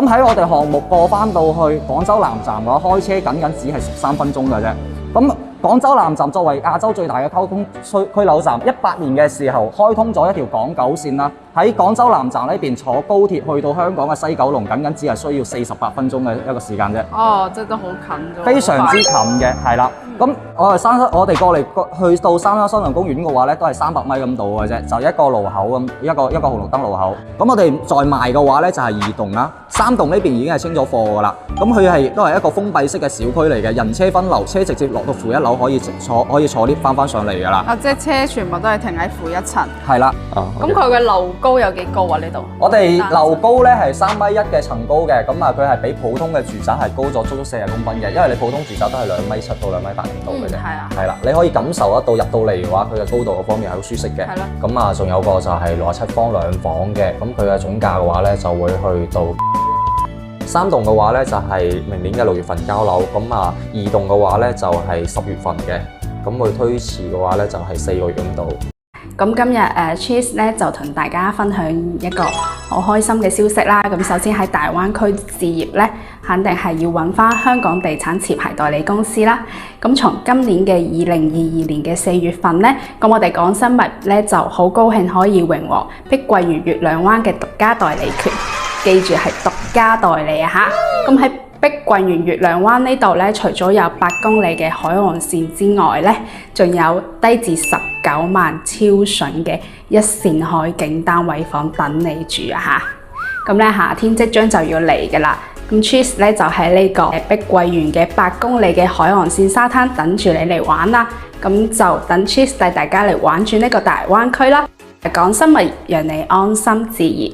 咁喺我哋項目過翻到去廣州南站嘅話，開車僅僅只係13分鐘嘅啫。咁廣州南站作為亞洲最大嘅交通區紐站，18年嘅時候開通咗一條港九線啦。喺廣州南站呢邊坐高鐵去到香港嘅西九龍，僅僅只係需要48分鐘嘅一個時間啫。哦，即係都好近咗。非常之近嘅，係啦。咁我哋過嚟去到三山森林公園嘅話咧，都係300米咁到嘅啫，就一個路口咁，一個紅綠燈路口。咁我哋再賣嘅話咧，就係2棟啦，3棟呢邊已經係清咗貨㗎啦。咁佢都係一個封閉式嘅小區嚟嘅，人車分流，車直接落到負1樓可以坐 lift 翻上嚟㗎啦。啊，即係車全部都係停喺負1層。係啦。咁佢嘅樓高有幾高啊？呢度？我哋樓高咧係3.1米嘅層高嘅，咁佢係比普通嘅住宅係高咗足足40公分嘅，因為你普通住宅都係2.7米到2.8米度嘅啫。係啦，你可以感受得到入到嚟嘅話，佢嘅高度嗰方面係好舒適嘅。係咯。咁仲有個就係67方2房嘅，咁佢嘅總價嘅話咧就會去到3棟嘅話咧就係明年嘅6月份交樓，咁2棟嘅話咧就係10月份嘅，咁佢推遲嘅話咧就係4個月咁到。咁今日Cheese 咧就同大家分享一個好開心嘅消息啦。咁首先喺大灣區置業咧，肯定係要揾翻香港地產持牌代理公司啦。咁從今年嘅2022年嘅4月份咧，咁我哋港生物咧就好高興可以榮獲碧桂園月亮灣嘅獨家代理權，記住係獨家代理啊嚇。咁喺碧桂園月亮灣呢度咧，除咗有8公里嘅海岸線之外咧，仲有低至19萬超筍嘅一線海景單位房等你住啊嚇！咁咧夏天即將就要嚟㗎啦，咁 Cheese 咧就喺呢個碧桂園嘅8公里嘅海岸線沙灘等住你嚟玩啦。咁就等 Cheese 帶大家嚟玩轉呢個大灣區啦。港生物業讓你安心置業。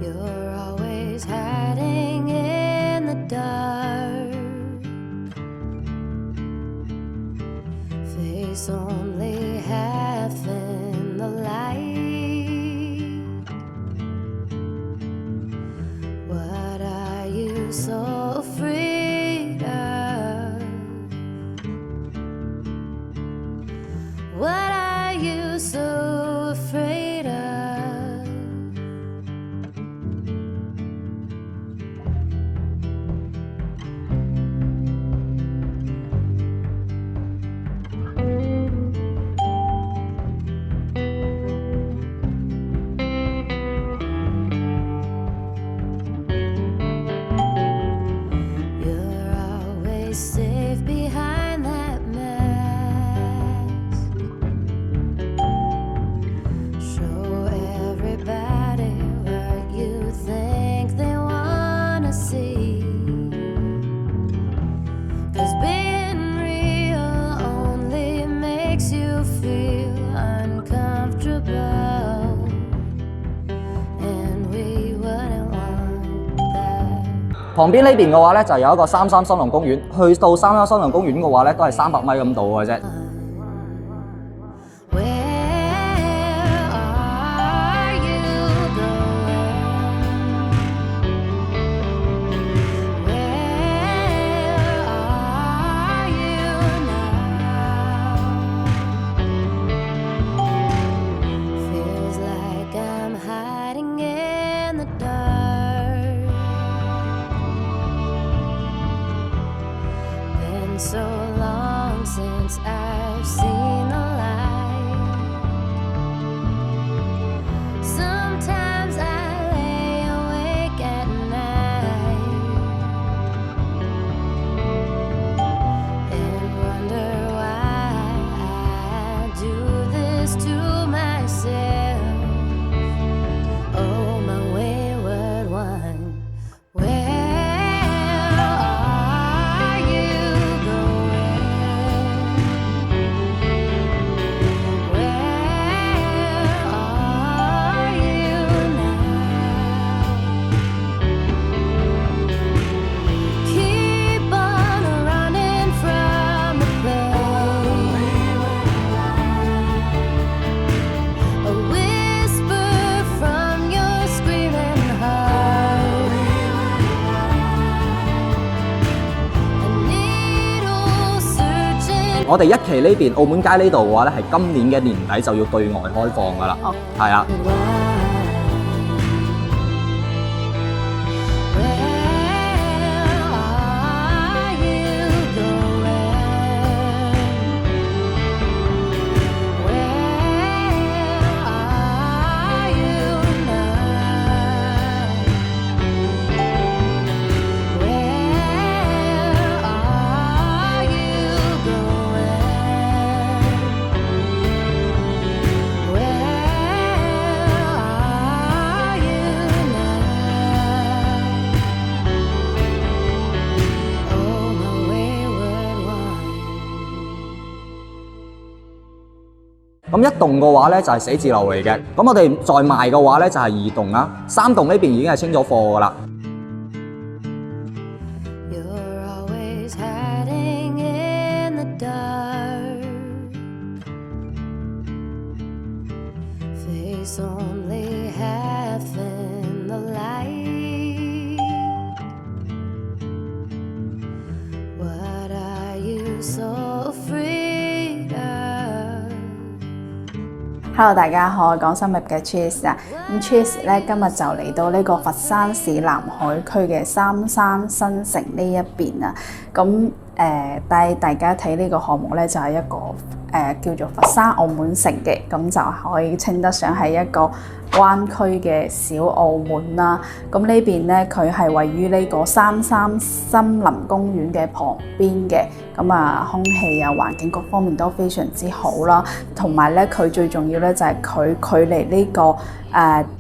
You're always hiding in the dark. Face only half in the light. What are you so afraid of? What are you so afraid of? Safe behind that mask. Show everybody what you think they wanna see. 'Cause being real only makes you feel uncomfortable, and we wouldn't want that. 旁邊呢邊嘅話咧，就有一個三山森林公園。去到三山森林公園嘅話咧，都係300米咁到嘅啫。So long since I 我哋一期呢邊澳門街呢度嘅話咧，係今年嘅年底就要對外開放㗎啦。哦，係啊。咁一棟嘅話咧就係寫字樓嚟嘅，咁我哋再賣嘅話咧就係2棟啦，3棟呢邊已經係清咗貨㗎啦。You're always hiding in the dark. Face only half in the light. What are you so afraid of?Hello， 大家好，我係講深入嘅 Cheese 啊。咁 Cheese 咧今日就嚟到呢個佛山市南海區嘅三山新城呢一邊啊。咁帶大家睇呢個項目咧，就係一個叫做佛山澳門城嘅，咁就可以稱得上係一個灣區嘅小澳門啦。咁呢邊咧佢係位於呢個三山森林公園嘅旁邊嘅。咁啊，空氣啊、環境各方面都非常之好啦，同埋咧佢最重要咧就係佢距離呢個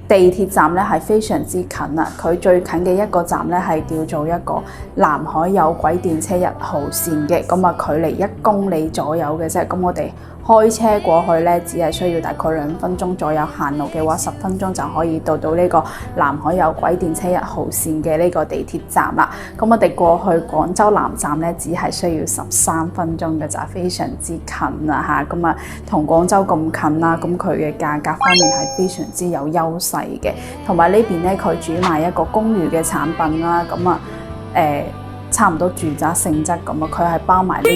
地鐵站咧係非常之近啊！佢最近嘅一個站咧係叫做一個南海有軌電車1號線嘅，咁啊距離1公里左右嘅啫。咁我哋開車過去咧，只係需要大概2分鐘左右，行路嘅話10分鐘就可以到呢個南海有軌電車1號線嘅呢個地鐵站啦。咁我哋過去廣州南站咧，只係需要13分鐘嘅咋，非常之近啦嚇。咁啊，同廣州咁近啦，咁佢嘅價格方面係非常之有優勢嘅。同埋呢邊咧，佢主賣一個公寓嘅產品啦，咁啊差唔多住宅性質咁啊，佢係包埋呢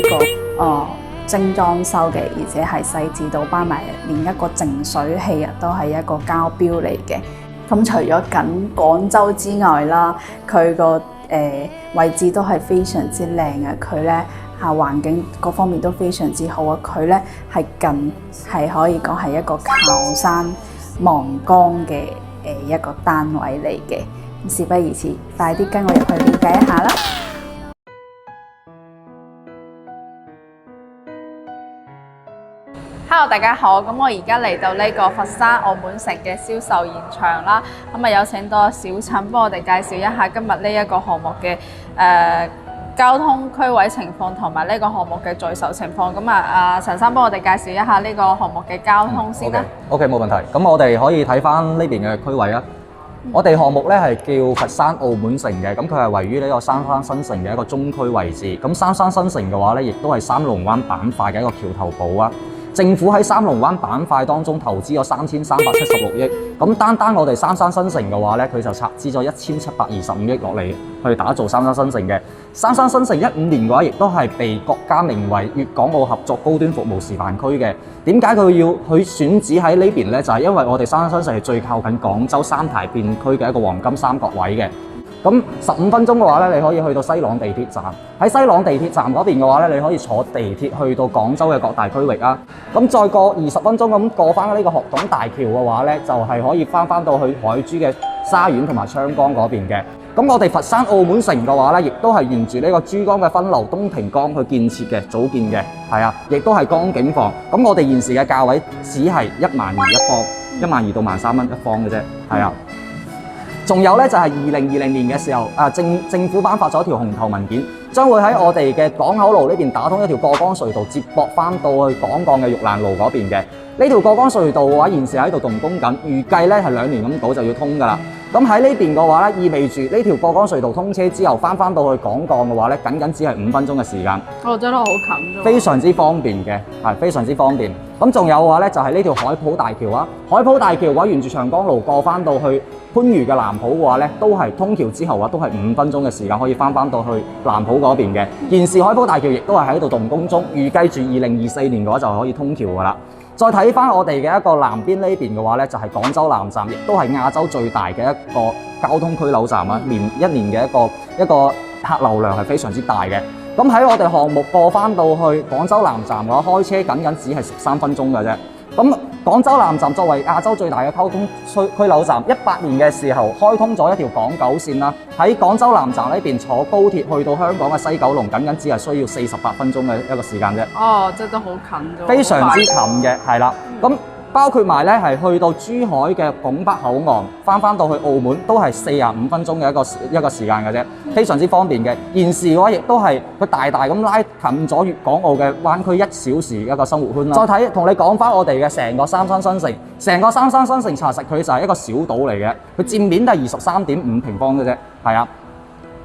個精裝修嘅，而且係細緻到包埋連一個淨水器啊，都係一個膠標嚟嘅。咁除咗緊廣州之外啦，佢個位置都係非常之靚嘅。佢咧環境各方面都非常之好啊。佢咧係可以講係一個靠山望江嘅一個單位嚟嘅。咁事不宜遲，快啲跟我入去了解一下啦！Hello， 大家好，咁我而家嚟到呢個佛山澳門城嘅銷售現場啦，咁啊有請到小陳幫我哋介紹一下今日呢一個項目嘅交通區位情況同埋呢個項目嘅在售情況。咁啊陳生幫我哋介紹一下呢個項目嘅交通先啦。OK， 冇問題。咁我哋可以睇翻呢邊嘅區位啊。我哋項目咧係叫佛山澳門城嘅，咁佢係位於呢個三山新城嘅一個中區位置。咁三山新城嘅話咧，亦都係三龍灣板塊嘅一個橋頭堡啊。政府喺三龍灣板塊當中投資咗3376億，咁單我哋三山新城嘅話咧，佢就拆資咗1725億落嚟去打造三山新城嘅。三山新城15年嘅話，亦都係被國家名為粵港澳合作高端服務示範區嘅。點解佢要去選址喺呢邊咧？就係因為我哋三山新城係最靠近廣州三牌變區嘅一個黃金三角位嘅。咁15分鐘嘅話咧，你可以去到西朗地鐵站。喺西朗地鐵站嗰邊嘅話咧，你可以坐地鐵去到廣州嘅各大區域啊。咁再過20分鐘咁過翻呢個學董大橋嘅話咧，就係可以翻到去海珠嘅沙園同埋昌崗嗰邊嘅。咁我哋佛山澳門城嘅話咧，亦都係沿住呢個珠江嘅分流東平江去建設嘅，組建嘅，係啊，亦都係江景房。咁我哋現時嘅價位只係12000一方，12000到13000蚊一方嘅啫，係啊。仲有咧就係2020年嘅時候，政府頒發咗一條紅頭文件，將會喺我哋嘅港口路呢邊打通一條過江隧道，接駁翻到去港鋼嘅玉蘭路嗰邊嘅。呢條過江隧道嘅話，現時喺度動工緊，預計咧係2年咁到就要通㗎啦。咁喺呢邊嘅話咧，意味住呢條過江隧道通車之後，翻到去廣鋼嘅話咧，僅只係5分鐘嘅時間。哦，真係好近啫。非常之方便嘅，係非常之方便。咁仲有嘅話咧，就係呢條海浦大橋啊。海浦大橋嘅話，沿住長江路過翻到去番禺嘅南浦嘅話咧，都係通橋之後嘅話，都係5分鐘嘅時間可以翻到去南浦嗰邊嘅。現時海浦大橋亦都係喺度動工中，預計住2024年嘅話就可以通橋㗎啦。再睇翻我哋嘅一個南邊呢邊嘅話咧，就係廣州南站，亦都係亞洲最大嘅一個交通區紐站啊！一年嘅一個客流量係非常之大嘅。咁喺我哋項目過翻到去廣州南站嘅話，開車僅只係13分鐘嘅啫。咁廣州南站作為亞洲最大嘅交通區紐站，18年嘅時候開通咗一條港九線啦。喺廣州南站呢邊坐高鐵去到香港嘅西九龍，僅只係需要48分鐘嘅一個時間啫。哦，真係好近咗。非常之近嘅，係啦。咁包括埋咧係去到珠海嘅拱北口岸，翻到去澳門都係45分鐘嘅一個時間嘅啫，非常之方便嘅。現時嘅話亦都係佢大咁拉近咗粵港澳嘅灣區1小時一個生活圈啦。再同你講翻我哋嘅成個三山新城，成個三山新城查實佢就係一個小島嚟嘅，佢佔面都係23.5平方嘅啫，係啊。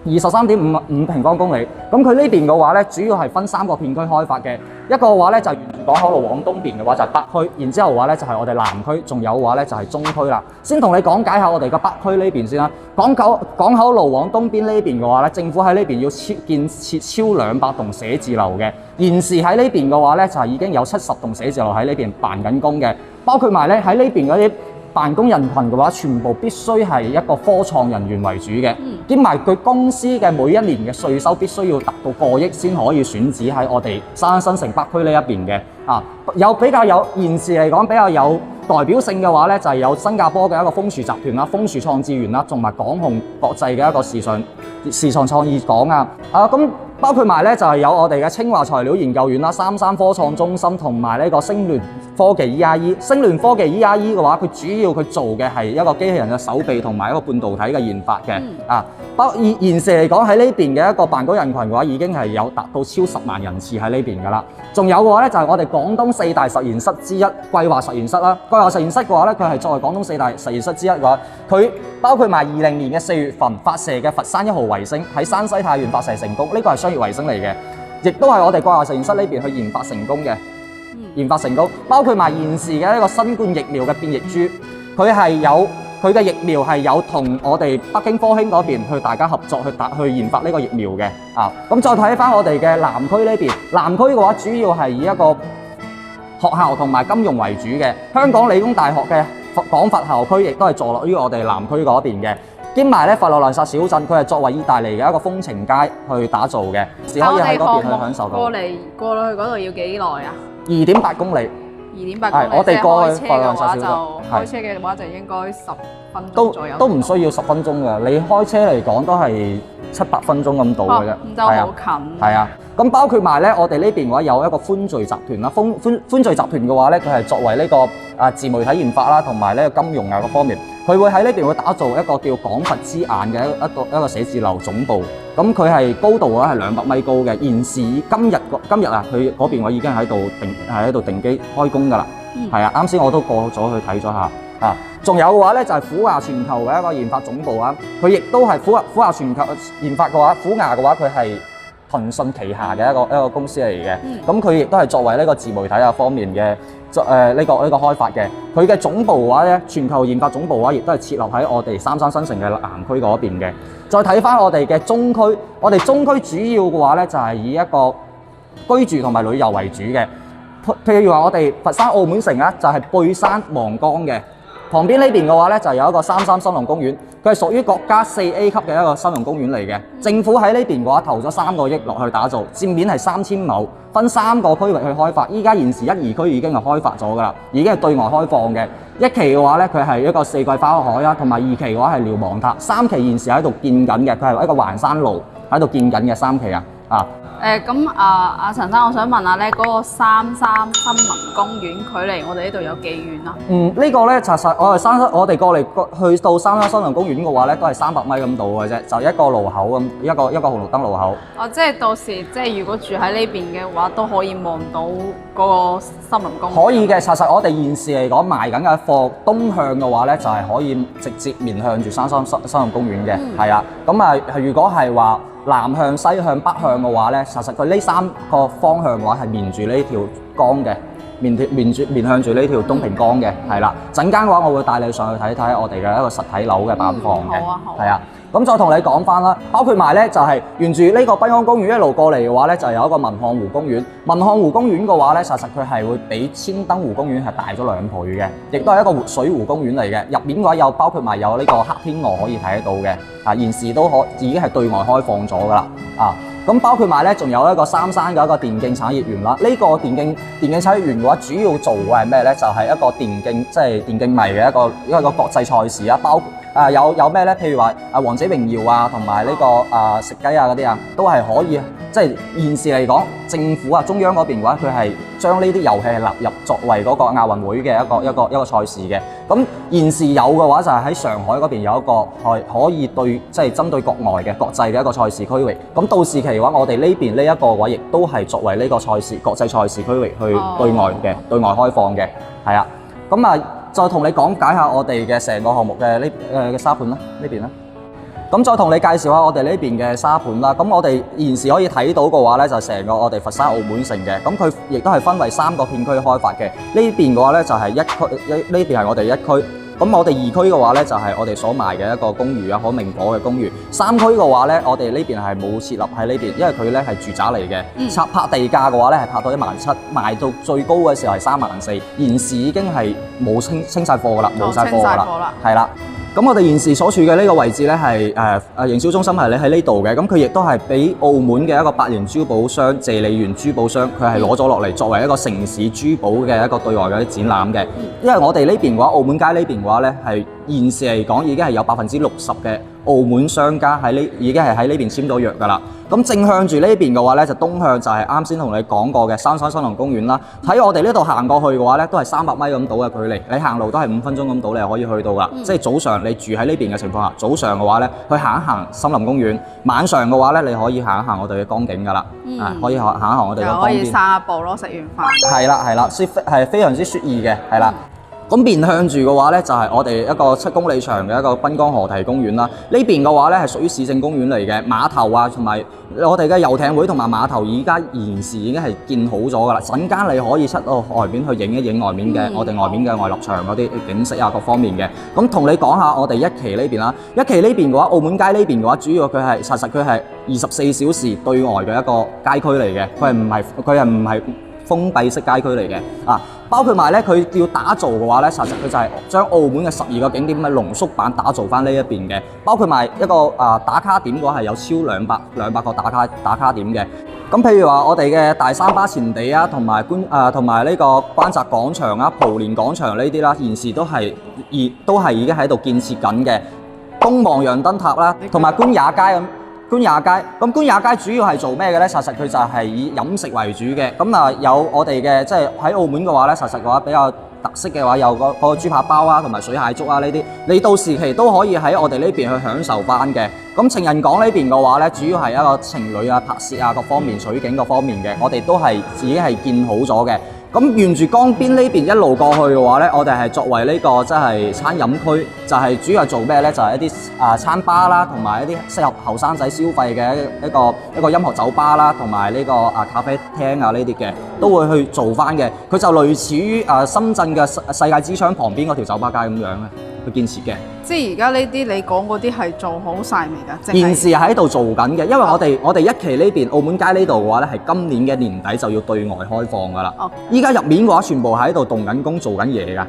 23.5平方公里，咁佢呢邊嘅話咧，主要係分3個片區開發嘅。一個嘅話咧就沿住港口路往東邊嘅話就係北區，然之後嘅話咧就係我哋南區，仲有嘅話咧就係中區啦。先同你講解下我哋嘅北區呢邊先啦。港口路往東邊呢邊嘅話咧，政府喺呢邊要建設超200棟寫字樓嘅。現時喺呢邊嘅話咧就係已經有70棟寫字樓喺呢邊辦緊工嘅，包括埋咧喺呢邊嗰啲辦公人群嘅話，全部必須係一個科創人員為主嘅，兼埋佢公司嘅每一年嘅稅收必須要達到過億先可以選址喺我哋三山新城北區呢一邊嘅。比較有現時嚟講比較有代表性嘅話咧，就係有新加坡嘅一個楓樹集團啦、楓樹創智園啦，同埋港鴻國際嘅一個時尚創意港啊。咁包括埋咧就係有我哋嘅清華材料研究院啦、三山科創中心同埋呢個星聯科技 EIE。星聯科技 EIE 嘅話，佢主要佢做嘅係一個機器人嘅手臂同埋一個半導體嘅研發嘅。現時嚟講喺呢邊嘅一個辦公人群嘅話，已經係有達到超10萬人次喺呢邊㗎啦。仲有嘅話咧就係我哋廣東4大實驗室之一桂華實驗室啦。桂華實驗室嘅話咧，佢係作為廣東4大實驗室之一嘅話，佢包括埋2020年嘅4月份發射嘅佛山1號衛星喺山西太原發射成功，呢個係商業衛星嚟嘅，亦都係我哋桂華實驗室呢邊去研發成功嘅。包括埋現時嘅一個新冠疫苗嘅變異株，佢嘅疫苗係有同我哋北京科興嗰邊去大家合作去研發呢個疫苗嘅。咁再睇翻我哋嘅南區呢邊，南區嘅話主要係以一個學校同埋金融為主嘅。香港理工大學嘅廣佛校區亦都係坐落於我哋南區嗰邊嘅。兼埋咧佛羅倫薩小鎮，佢係作為意大利嘅一個風情街去打造嘅，只可以喺嗰邊去享受到。過到去嗰度要幾耐啊？2.8公里。2.8公里，我哋過去佛羅倫薩小鎮，開車嘅話就應該10分鐘左右。都唔需要10分鐘嘅，你開車嚟講都係7-8分鐘咁到嘅啫。咁就好近。係啊，咁包括埋咧，我哋呢邊嘅話有一個歡聚集團啦。歡聚集團嘅話咧，佢係作為呢個自媒體研發啦，同埋呢個金融啊各方面，佢會喺呢邊會打造一個叫廣佛之眼嘅一個寫字樓總部。咁佢係高度嘅話係200米高嘅。現時今日啊，佢嗰邊我已經喺度定機開工㗎啦。係啊，啱先我都過咗去睇咗下。仲有嘅話咧就係虎牙全球嘅一個研發總部啊。佢亦都係虎牙全球研發嘅話，虎牙嘅話佢係騰訊旗下嘅一個公司嚟嘅。咁佢亦都係作為呢個自媒體啊方面嘅呢個開發嘅。佢嘅總部嘅話咧，全球研發總部嘅話，亦都係設立喺我哋三山新城嘅南區嗰邊嘅。再睇翻我哋嘅中區，我哋中區主要嘅話咧就係以一個居住同埋旅遊為主嘅。譬如話我哋佛山澳門城咧就係背山望江嘅。旁邊呢邊嘅話咧，就有一個三山森林公園，佢係屬於國家4A 級嘅一個森林公園嚟嘅。政府喺呢邊嘅話投咗3個億落去打造，佔面係3000畝，分3個區域去開發。依家現時1、2區已經係開發咗㗎啦，已經係對外開放嘅。1期嘅話咧，佢係一個4季花海啦，同埋2期嘅話係瞭望塔，3期現時喺度建緊嘅，佢係一個環山路喺度建緊嘅3期啊。咁阿陳生，我想問下咧，嗰個三山森林公園距離我哋呢度有幾遠啊？呢個咧，其實我哋過嚟去到三山森林公園嘅話咧，都係300米咁到嘅啫，就一個路口咁，一個紅綠燈路口。即係到時即係如果住喺呢邊嘅話，都可以望到嗰個森林公園。可以嘅，其實我哋現時嚟講賣緊嘅貨東向嘅話咧，就係可以直接面向住三山森林公園嘅，係啊。咁如果係話南向、西向、北向嘅話咧，其實佢呢3個方向嘅話係面住呢條江嘅，面向住呢條東平江嘅，係啦。陣間嘅話，我會帶你上去睇睇我哋嘅一個實體樓嘅板房嘅，係啊。咁再同你講翻啦，包括埋咧就係沿住呢個濱安公園一路過嚟嘅話咧，就有一個文漢湖公園。文漢湖公園嘅話咧，實佢係會比千燈湖公園係大咗2倍嘅，亦都係一個水湖公園嚟嘅。入面嘅話有包括埋有呢個黑天鵝可以睇得到嘅，現時都已經係對外開放咗㗎啦，咁包括埋咧，仲有一個三山嘅一個電競產業園啦。呢個電競產業園嘅話，主要做嘅係咩咧？就係一個電競，即係電競迷嘅一個國際賽事啊。包括有咩咧？譬如話王者榮耀啊，同埋呢個食雞啊嗰啲啊，都係可以。即係現時嚟講，政府中央嗰邊嘅話，佢係將呢啲遊戲係納入作為嗰個亞運會嘅一個賽事嘅。咁現時有嘅話就係喺上海嗰邊有一個可以即係針對國外嘅國際嘅一個賽事區域。咁到時期嘅話，我哋呢邊呢一個位亦都係作為呢個賽事國際賽事區域去對外開放嘅，係啊。咁再同你講解下我哋嘅成個項目嘅嘅沙盤啦，呢邊啦。咁再同你介紹下我哋呢邊嘅沙盤啦。咁我哋現時可以睇到嘅話咧，就成個我哋佛山澳門城嘅。咁佢亦都係分為3個片區開發嘅。呢邊嘅話咧就係1區，呢邊係我哋1區。咁我哋2區嘅話咧就係我哋所賣嘅一個公寓啊，可明火嘅公寓。3區嘅話咧，我哋呢邊係冇設立喺呢邊，因為佢咧係住宅嚟嘅。拍地價嘅話咧係拍到17000，賣到最高嘅時候係34000。現時已經係冇清晒貨㗎啦，冇晒貨㗎啦，係啦。咁我哋現時所處嘅呢個位置咧係營銷中心係喺呢度嘅，咁佢亦都係俾澳門嘅一個百年珠寶商謝理源珠寶商，佢係攞咗落嚟作為一個城市珠寶嘅一個對外嘅展覽嘅。因為我哋呢邊嘅話，澳門街呢邊嘅話咧係現時嚟講已經係有60%嘅澳門商家已經係喺呢邊簽咗約㗎啦。咁正向住呢邊嘅話咧，就東向就係啱先同你講過嘅三山森林公園啦。喺我哋呢度行過去嘅話咧，都係300米咁到嘅距離，你行路都係5分鐘咁到，你就可以去到啦。即係早上你住喺呢邊嘅情況下，早上嘅話咧，去行一行森林公園；晚上嘅話咧，你可以行一行我哋嘅江景㗎啦。可以行一行我哋嘅江邊。可以散下步咯，食完飯。係啦，係非常之適宜嘅，係啦。咁面向住嘅話咧，就係我哋一個7公里長嘅一個濱江河堤公園啦。呢邊嘅話咧係屬於市政公園嚟嘅，碼頭啊同埋我哋嘅遊艇會同埋碼頭而家現時已經係建好咗㗎啦。陣間你可以出到外邊去影一影外面嘅我哋外面嘅外立場嗰啲景色啊各方面嘅。咁同你講下我哋一期呢邊啦，一期呢邊嘅話，澳門街呢邊嘅話，主要佢係佢係24小時對外嘅一個街區嚟嘅，佢係唔係封閉式街區嚟嘅包括埋咧，佢要打造嘅話咧，其實佢就係將澳門嘅12個景點嘅濃縮版打造翻呢一邊嘅，包括埋一個打卡點嘅話係有超200個打卡點嘅。咁譬如話我哋嘅大三巴前地啊，同埋呢個關閘廣場啊、蒲蓮廣場呢啲啦，現時都係已經喺度建設緊嘅。東望洋燈塔啦，同埋官也街咁。官也街，咁官也街主要係做咩嘅咧？實佢就係以飲食為主嘅。咁有我哋嘅即係喺澳門嘅話咧，實嘅話比較特色嘅話，有個豬扒包啊，同埋水蟹粥啊呢啲，你到時期都可以喺我哋呢邊去享受翻嘅。咁情人港呢邊嘅話咧，主要係一個情侶啊、拍攝啊各方面取景各方面嘅，我哋都係已經係建好咗嘅。咁沿住江邊呢邊一路過去嘅話咧，我哋係作為呢個即係餐飲區，就係主要係做咩咧？就係一啲餐吧啦，同埋一啲適合後生仔消費嘅一個音樂酒吧啦，同埋呢個咖啡廳啊呢啲嘅，都會去做翻嘅。佢就類似於深圳嘅世界之窗旁邊嗰條酒吧街咁樣嘅去建設嘅。即係而家呢啲你講嗰啲係做好晒未㗎？現時喺度做緊嘅，因為我哋一期呢邊澳門街呢度嘅話咧，係今年嘅年底就要對外開放㗎啦。依家入面嘅話，全部喺度動緊工做緊嘢㗎。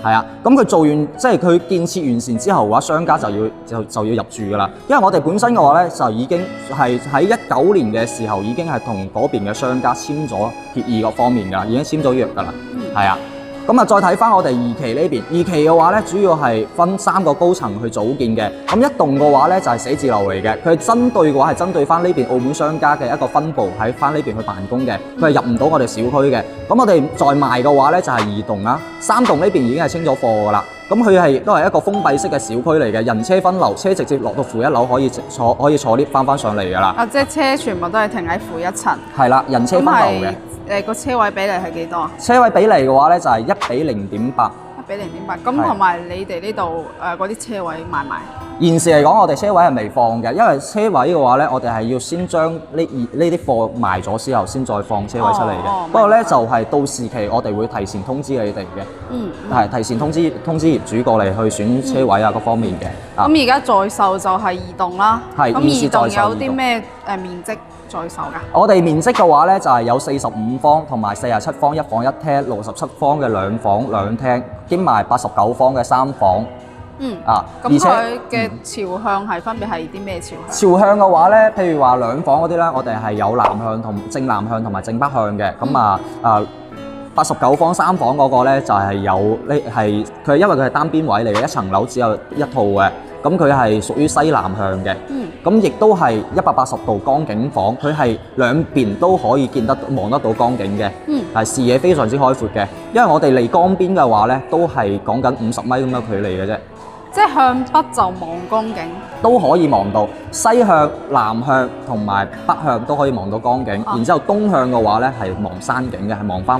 係啊，咁佢做完即係佢建設完善之後嘅話，商家就要入住㗎啦。因為我哋本身嘅話咧，就已經係喺19年嘅時候已經係同嗰邊嘅商家簽咗協議各方面㗎啦，已經簽咗約㗎啦。係啊。咁啊，再睇翻我哋二期呢邊，二期嘅話咧，主要係分3個高層去組建嘅。咁一棟嘅話咧就係寫字樓嚟嘅，佢係針對嘅話係針對翻呢邊澳門商家嘅一個分部喺翻呢邊去辦公嘅，佢係入唔到我哋小區嘅。咁我哋再賣嘅話咧就係2棟啦，3棟呢邊已經係清咗貨㗎啦。咁佢都係一個封閉式嘅小區嚟嘅，人車分流，車直接落到負1樓可以坐 lift 翻上嚟㗎啦。啊，即係車全部都係停喺負1層。係啦，人車分流嘅。個車位比例係幾多啊？車位比例嘅話咧就係1比0.8。1比0.8。咁同埋你哋呢度嗰啲車位賣埋？現時嚟講，我哋車位係未放嘅，因為車位嘅話咧，我哋係要先將呢啲貨賣咗之後，先再放車位出嚟嘅。不過咧就係到時期，我哋會提前通知你哋嘅。係提前通知業主過嚟去選車位啊各方面嘅。咁而家在售就係2棟啦。係。咁2棟有啲咩面積在售㗎？我哋面積嘅話咧就係有45方同埋47方1房1廳，67方嘅2房2廳，兼埋89方嘅3房。咁佢嘅朝向係分別係啲咩朝向？朝向嘅話咧，譬如話2房嗰啲咧，我哋係有南向同正南向同埋正北向嘅。咁89方3房嗰個咧就係有呢係佢因為佢係單邊位嚟嘅，一層樓只有一套嘅。咁佢係屬於西南向嘅。咁亦都係180度江景房，佢係兩邊都可以望得到江景嘅。係視野非常之開闊嘅，因為我哋離江邊嘅話咧，都係講緊50米咁嘅距離嘅啫。即係向北就望江景，都可以望到西向、南向同埋北向都可以望到江景。然之後東向嘅話咧係望山景嘅，係望翻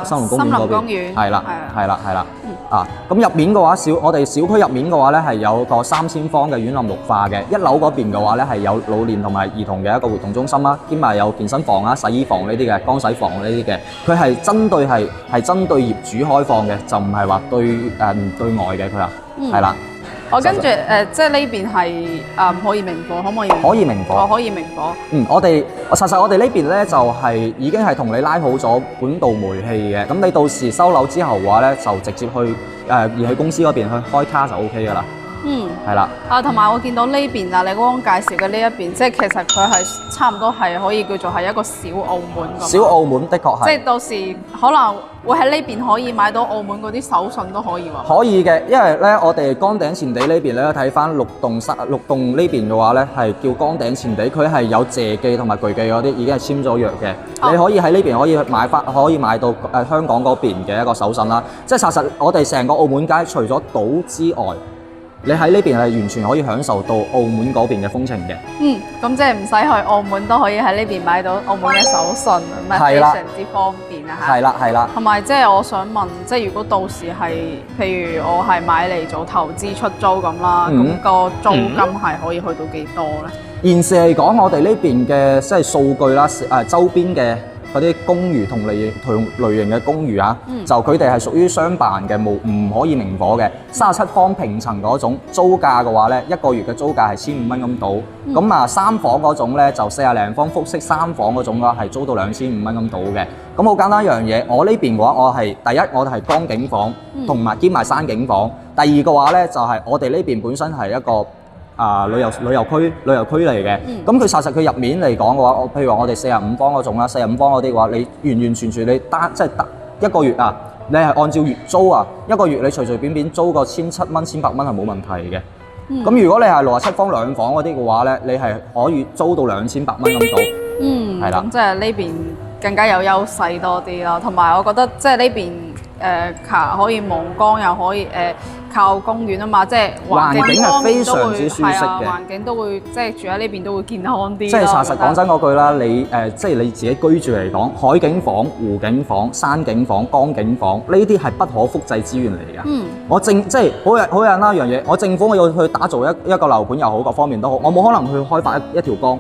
森林公園嗰邊。係啦。咁入面嘅話，我哋小區入面嘅話咧係有個3000方嘅園林綠化嘅。1樓嗰邊嘅話咧係有老年同埋兒童嘅一個活動中心啦，兼埋有健身房啊、洗衣房呢啲嘅、乾洗房呢啲嘅。佢係針對業主開放嘅，就唔係話對外嘅佢啊。係啦，我跟住即係呢邊係唔可以明火，可唔可以？可以明火，可以明火。我哋呢邊咧就係已經係同你拉好咗管道煤氣嘅，咁你到時收樓之後嘅話咧，就直接去公司嗰邊去開卡就 OK 噶啦。係啦。同埋我見到呢邊啊，你剛剛介紹嘅呢一邊，即係其實佢係差唔多係可以叫做係一個小澳門咁。小澳門的確係。即係到時可能會喺呢邊可以買到澳門嗰啲手信都可以喎。可以嘅，因為咧我哋崗頂前地呢邊咧睇翻6棟呢邊嘅話咧係叫崗頂前地，佢係有謝記同埋巨記嗰啲已經係簽咗約嘅。你可以喺呢邊可以買到香港嗰邊嘅一個手信啦。即係查實我哋成個澳門街除咗島之外，你喺呢邊係完全可以享受到澳門嗰邊嘅風情嘅。咁即係唔使去澳門都可以喺呢邊買到澳門嘅手信，咁係非常之方便啊！係啦。同埋即係我想問，即係如果到時係譬如我係買嚟做投資出租咁啦，咁個租金係可以去到幾多咧？現時嚟講，我哋呢邊嘅即係數據啦，周邊嘅嗰啲公寓同類型嘅公寓啊，就佢哋係屬於商辦嘅，唔可以明火嘅。37方平層嗰種租價嘅話咧，一個月嘅租價係1500蚊咁到。咁3房嗰種咧就40零方複式3房嗰種啦，係租到2500蚊咁到嘅。咁好簡單一樣嘢，我呢邊嘅話，我係第一我哋係江景房，同埋兼埋山景房。第二嘅話咧就係我哋呢邊本身係一個旅遊區嚟嘅。咁佢實入面嚟講嘅話，譬如話我哋45方嗰種啦，45方嗰啲嘅話，你完全你即係一個月啊，你係按照月租啊，一個月你隨便租個1700蚊、1100蚊係冇問題嘅。咁如果你係67方2房嗰啲嘅話咧，你係可以租到2800蚊咁到。係啦。咁即係呢邊更加有優勢多啲啦。同埋我覺得即係呢邊可以望江，又可以靠公園啊嘛，即係環境係非常之舒適嘅，環境都會即係住喺呢邊都會健康啲。即係查實講真嗰句啦，你即係你自己居住嚟講，海景房、湖景房、山景房、江景房呢啲係不可複製資源嚟㗎。我即係好簡單一樣嘢，我政府我要去打造一個樓盤又好，各方面都好，我冇可能去開發一條江，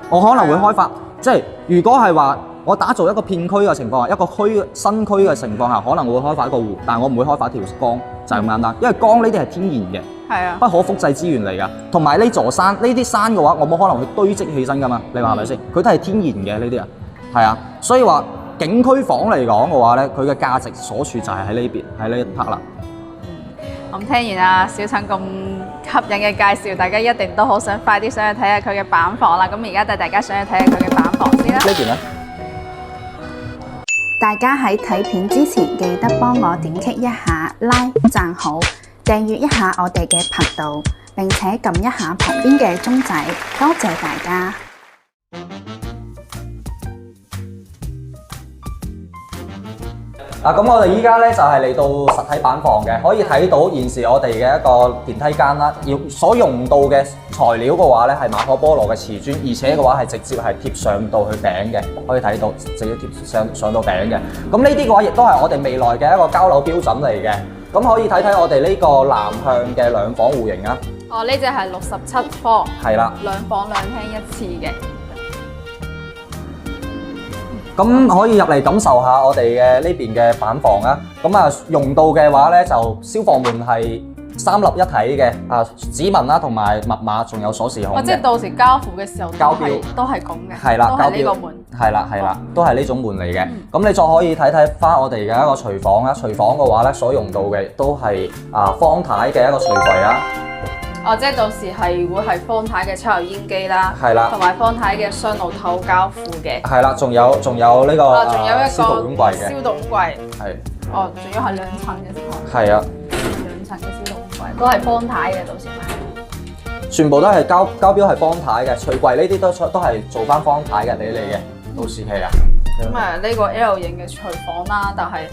我可能會開發即係如果係話。我打造一個片區嘅情況下，一個新區嘅情況下，可能會開發一個湖，但係我唔會開發一條江，就係咁簡單。因為江呢啲係天然嘅，不可複製資源嚟㗎。同埋呢座山，呢啲山嘅話，我冇可能去堆積起身㗎嘛。你話係咪先？佢都係天然嘅呢啲啊，係啊。所以話景區房嚟講嘅話咧，佢嘅價值所處就係喺呢邊，喺呢一 part 啦。咁聽完阿小陳咁吸引嘅介紹，大家一定都好想快啲上去睇下佢嘅板房啦。咁而家帶大家上去睇下佢嘅板房先啦。呢邊咧？大家喺睇片之前記得幫我點擊一下 like 讚好，訂閱一下我哋嘅頻道，並且撳一下旁邊嘅鐘仔，多謝大家。咁我哋依家咧就係嚟到實體板房嘅，可以睇到現時我哋嘅一個電梯間啦，所用到嘅材料嘅話咧係馬可波羅嘅瓷磚，而且嘅話係直接係貼上到去頂嘅，可以睇到直接貼上到頂嘅。咁呢啲嘅話亦都係我哋未來嘅一個交樓標準嚟嘅。咁可以睇睇我哋呢個南向嘅兩房戶型啊。哦，呢只係67方，係啦，兩房兩廳一次嘅。咁可以入嚟感受下我哋嘅呢邊嘅板房啦。咁啊用到嘅話咧，就消防門係3立一體嘅，指紋啦同埋密碼，仲有鎖匙孔嘅。即係到時交付嘅時候交標都係咁嘅。係啦，都係呢個門。係啦，都係呢種門嚟嘅。咁你再可以睇睇翻我哋嘅一個廚房啦。廚房嘅話咧，所用到嘅都係方太嘅一個廚櫃啦。哦，即係到時係會係方太嘅抽油煙機啦，係啦，同埋方太嘅雙露透膠庫嘅，係啦，仲有呢個仲有一個消毒碗櫃嘅，消毒碗櫃，係，哦，仲要係2層嘅，係啊，2層嘅消毒碗櫃都係方太嘅，到時買，全部都係交標係方太嘅，櫥櫃呢啲都係做翻方太嘅俾你嘅，到時期啊。咁呢個 L 型嘅廚房啦，但係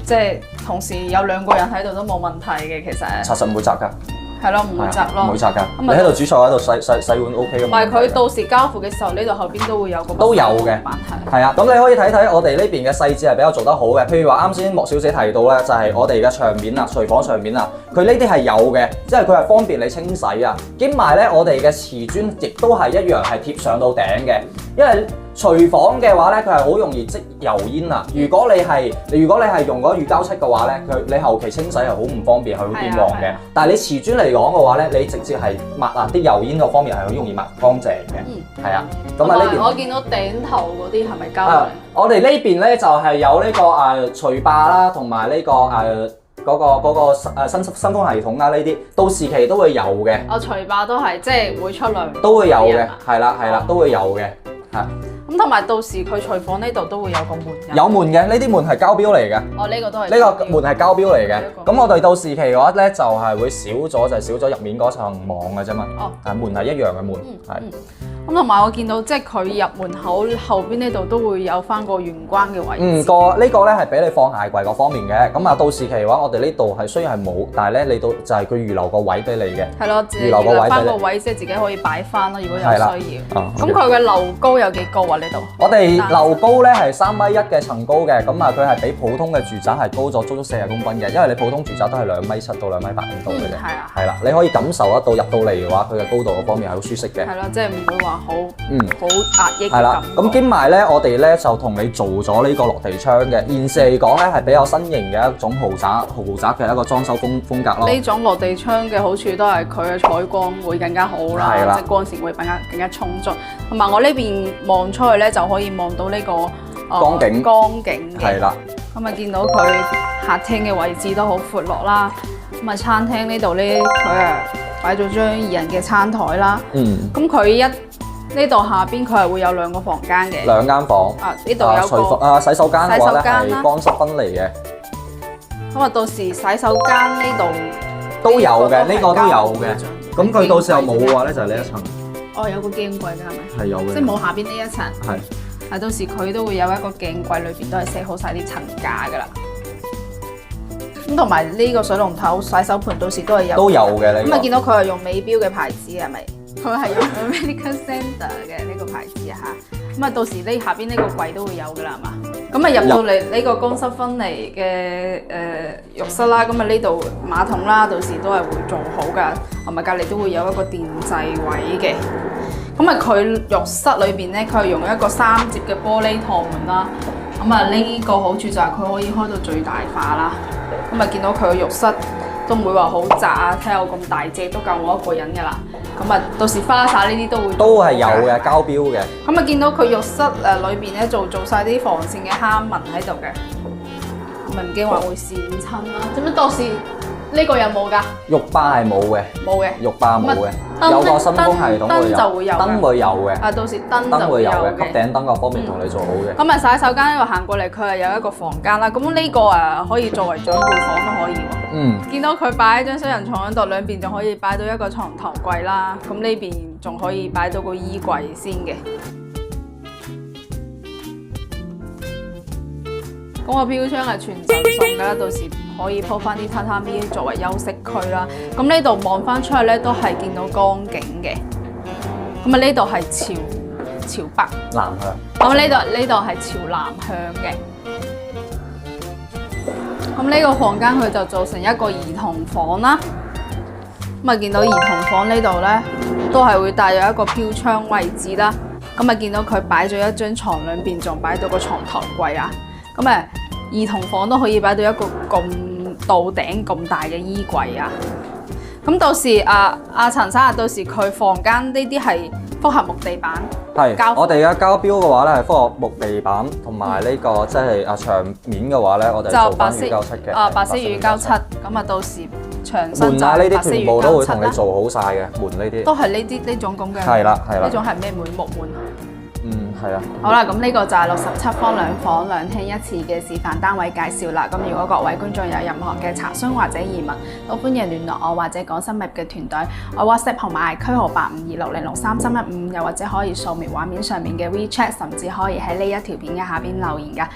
即係同時有2個人喺度都冇問題嘅，其實。查實唔會窒㗎。係咯，唔會窒咯，唔會窒㗎。你喺度煮菜喺度洗碗 OK 㗎嘛？唔係佢到時交付嘅時候，呢度後邊都會有個都有嘅板係。係啊，咁你可以睇睇我哋呢邊嘅細節係比較做得好嘅。譬如話啱先莫小姐提到咧，就係我哋嘅牆面啊、廚房上面啊，佢呢啲係有嘅，即係佢係方便你清洗啊。兼埋咧，我哋嘅瓷磚亦都係一樣係貼上到頂嘅，因為廚房嘅話咧，佢係好容易積油煙啊！如果你係用嗰乳膠漆嘅話咧，你後期清洗係好唔方便，係會變黃嘅。但係你瓷磚嚟講嘅話咧，你直接係抹啲油煙嗰方面係好容易抹乾淨嘅。係啊，咁啊呢邊我見到頂頭嗰啲係咪膠？我哋呢邊咧就係有呢個廚霸啦，同埋呢個嗰個新風系統啊，呢啲到時期都會有嘅。廚霸都係即係會出糧，都會有嘅，係啦，都會有嘅，係。咁同埋到時佢廚房呢度都會有個門嘅。有門嘅，呢啲門係膠標嚟嘅。哦，呢個都係。呢個門係膠標嚟嘅。咁我哋到時期嘅話咧，就係會少咗入面嗰層網嘅啫嘛。哦。但門係一樣嘅門，係。咁同埋我見到即係佢入門口後邊呢度都會有翻個玄關嘅位置。呢個咧係俾你放鞋櫃嗰方面嘅。咁啊到時期嘅話，我哋呢度係雖然係冇，但係咧你到就係佢預留個位俾你嘅。係咯，預留翻個位即係自己可以擺翻咯，如果有需要。咁佢嘅樓高有幾高啊？呢度？我哋樓高咧係3米1嘅層高嘅，咁啊佢係比普通嘅住宅係高咗足40公分嘅，因為你普通住宅都係2米7到2米8咁高嘅啫。係啊。係啦，你可以感受得到入到嚟嘅話，佢嘅高度嗰方面係好舒適嘅。係咯，即係唔會話好壓抑嘅感覺。係啦，咁兼埋咧，我哋咧就同你做咗呢個落地窗嘅，現時嚟講咧係比較新型嘅一種豪宅嘅一個裝修風格咯。呢種落地窗嘅好處都係佢嘅採光會更加好啦，即係光線會更加充足。同埋我呢邊望出去咧就可以望到呢個光景嘅。係啦。咁啊見到佢客廳嘅位置都好闊落啦。咁啊餐廳呢度咧佢啊擺咗張2人嘅餐台啦。咁佢呢度下邊佢係會有2個房間嘅。2間房。呢度有個洗手間嘅話咧係乾濕分離嘅。咁啊到時洗手間呢度都有嘅，呢個都有嘅。咁佢到時候冇嘅話咧就係呢一層。哦，有個鏡櫃㗎係咪？係有嘅。即係冇下邊呢一層。係。係到時佢都會有一個鏡櫃，裏邊都係寫好晒啲層架㗎啦。咁同埋呢個水龍頭、洗手盆到時都係有。都有嘅呢個。咁啊見到佢係用美標嘅牌子係咪？佢係用 American Standard 嘅呢個牌子啊嚇。咁啊到時呢下邊呢個櫃都會有㗎啦係嘛？咁啊入到嚟呢個乾濕分離嘅浴室啦，咁啊呢度馬桶啦，到時都係會做好㗎，同埋隔離都會有一個電掣位嘅。咁啊佢浴室裏邊咧，佢係用一個3節嘅玻璃趟門啦。咁啊呢個好處就係佢可以開到最大化啦。咁啊見到佢嘅浴室都唔會話好窄啊，睇下我咁大隻都夠我一個人㗎啦。咁啊到時花灑呢啲都係有嘅膠標嘅。咁啊見到佢浴室裏邊咧做晒啲防線嘅坑紋喺度嘅，咁啊唔驚話會跣親啦。咁啊到時呢個有冇㗎？浴霸係冇嘅，冇嘅，浴霸冇嘅，燈有個新風系統燈就會有嘅燈會有嘅，啊，到時燈燈會有嘅，嘅吸頂燈各方面同你做好嘅。咁啊，洗手間呢度行過嚟，佢係有一個房間啦。咁呢個可以作為長輩房都可以喎。嗯，見到佢擺張雙人床喺度，兩邊仲可以擺到一個床頭櫃啦。咁呢邊仲可以擺到個衣櫃先嘅。咁個飄窗係全陣送㗎，到時可以鋪翻啲榻榻米作為休息區啦。咁呢度望翻出去咧，都係見到江景嘅。咁啊，呢度係朝北南向。咁呢度係朝南向嘅。咁呢個房間佢就做成一個兒童房啦。咁啊，見到兒童房呢度咧，都係會帶有一個飄窗位置啦。咁啊，見到佢擺咗一張床，兩邊仲擺到個床頭櫃啊。咁啊，兒童房都可以擺到一個咁到頂咁大嘅衣櫃啊！咁到時阿陳生到時佢房間呢啲係複合木地板，係我哋嘅膠標嘅話咧係複合木地板，同埋呢個即係牆面嘅話咧，我哋做翻乳膠漆嘅。白色乳膠漆，咁啊到時牆身門啊呢啲全部都會同你做好晒嘅，門呢啲都係呢種咁嘅。係啦，呢種係咩門？木門。係啊。好啦，咁呢個就係67方2房2廳1廁嘅示範單位介紹啦。咁如果各位觀眾有任何嘅查詢或者疑問，都歡迎聯絡我或者講新密嘅團隊。我 WhatsApp 號碼係區號8526063315，又或者可以掃描畫面上面嘅 WeChat， 甚至可以喺呢一條片嘅下邊留言㗎。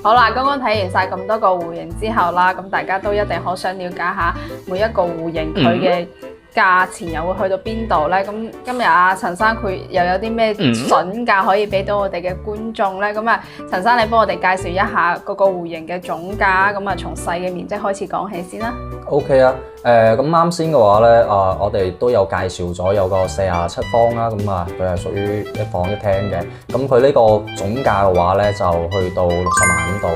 好啦，剛剛睇完晒咁多個戶型之後啦，咁大家都一定好想了解下每一個戶型佢嘅價錢又會去到邊度呢？咁今日陳生佢又有啲咩筍價可以俾到我哋嘅觀眾呢？咁陳生你幫我哋介紹一下嗰個戶型嘅總價，咁從細嘅面積開始講起先啦。OK 啊，咁啱先嘅話咧，我哋都有介紹咗有個47方啦，咁佢係屬於1房1廳嘅，咁佢呢個總價嘅話咧就去到60萬度，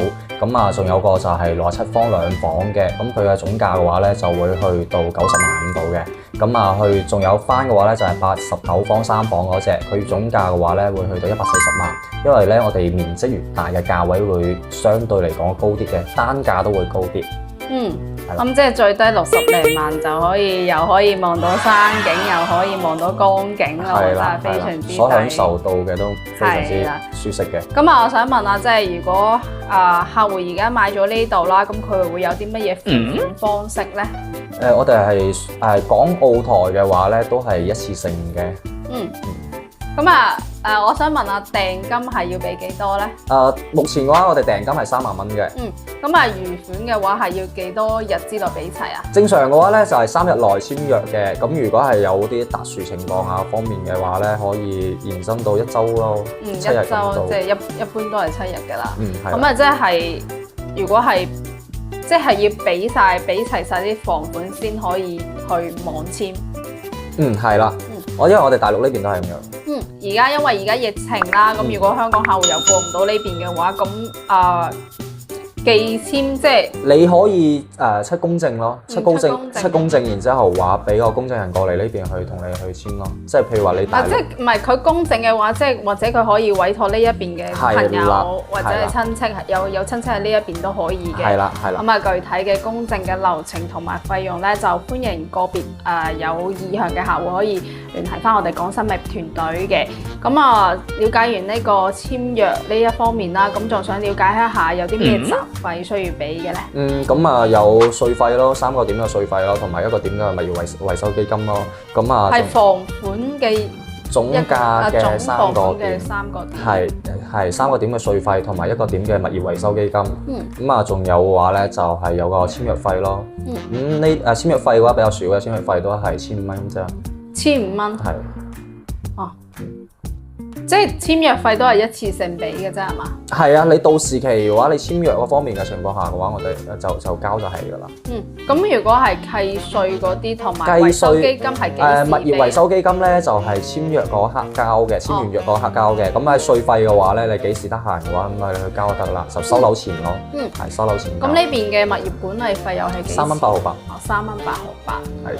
咁仲有個就係67方2房嘅，咁佢嘅總價嘅話咧就會去到90萬度嘅，咁佢仲有翻嘅話咧就係89方3房嗰隻，佢總價嘅話咧會去到140萬，因為咧我哋面積越大嘅價位會相對嚟講高啲嘅，單價都會高啲。咁即係最低60零萬就可以，又可以望到山景，又可以望到江景咯，真係非常之抵。所享受到嘅都非常之舒適嘅。咁我想問下，即係如果客戶而家買咗呢度啦，咁佢會有啲乜嘢付款方式咧？我哋係港澳台嘅話咧，都係一次性嘅。咁我想問下訂金係要俾幾多咧？目前嘅話，我哋訂金係3萬蚊嘅。咁預款嘅話係要幾多日之內俾齊啊？正常嘅話咧就係3日內簽約嘅。咁如果係有啲特殊情況方面嘅話咧，可以延伸到1週咯。7日咁到。即係一般都係7日㗎啦。係。咁即係如果係即係要俾齊晒啲房款先可以去網簽。係啦。因為我哋大陸呢邊都係咁樣。而家因為疫情啦，咁如果香港客戶又過唔到呢邊嘅話，咁寄簽即係你可以出公證咯，出公證，然之後話俾個公證人過嚟呢邊去同你去簽咯。即係譬如話你大陸，即係唔係佢公證嘅話，即係或者佢可以委託呢一邊嘅朋友或者係親戚，有親戚喺呢一邊都可以嘅。係啦。咁具體嘅公證嘅流程同埋費用咧，就歡迎個別有意向嘅客戶可以聯繫翻我哋講新密團隊嘅。咁了解完呢個簽約呢一方面啦，咁仲想了解一下有啲咩雜費需要俾嘅咧？有稅費咯，3個點嘅稅費咯，同埋1個點嘅物業維修基金咯。係房款嘅總價嘅3個點，係3個點嘅稅費，同埋1個點嘅物業維修基金。仲有嘅話咧，就係有個簽約費咯。簽約費嘅話比較少嘅，簽約費都係1500蚊啫。1500蚊。係。即係簽約費都係一次性俾嘅啫，係嘛？係啊，你到時期嘅話，你簽約嗰方面嘅情況下嘅話，我哋就交就係㗎啦。咁如果係契稅嗰啲同埋維修基金係幾時俾？物業維修基金咧就係簽約嗰刻交嘅，簽完約嗰刻交嘅。咁稅費嘅話咧，你幾時得閒嘅話，咁你去交就得啦，就收樓前咯。係收樓前。咁呢邊嘅物業管理費又係幾時？3蚊8毫8。3蚊8毫8。係。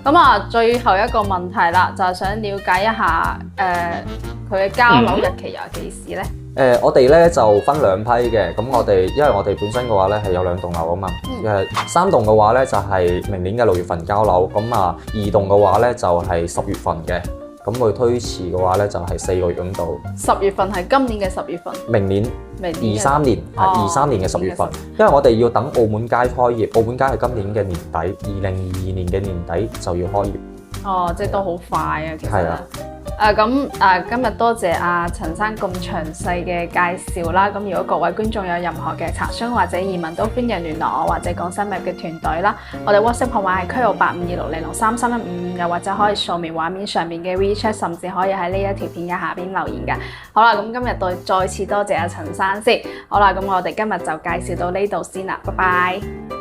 咁最後一個問題啦，就係想了解一下佢嘅交樓日期又係幾時咧？我哋咧就分兩批嘅，咁因為我哋本身嘅話咧係有2棟樓啊嘛，3棟嘅話咧就係明年嘅6月份交樓，咁2棟嘅話咧就係10月份嘅，咁佢推遲嘅話咧就係4個月咁到。10月份係今年嘅10月份。明年23年係23年嘅10月份，因為我哋要等澳門街開業，澳門街係今年嘅年底，2022年嘅年底就要開業。哦，即係都好快啊，其實。係啊。今日多謝阿陳生咁詳細嘅介紹啦。咁如果各位觀眾有任何嘅查詢或者疑問，都歡迎聯絡我或者講新聞嘅團隊啦。我哋 WhatsApp 號碼係區號8526063315，又或者可以掃描畫面上面嘅 WeChat，甚至可以喺呢一條片嘅下邊留言嘅。好啦，咁今日再次多謝阿陳生先。好啦，咁我哋今日就介紹到呢度先啦，拜拜。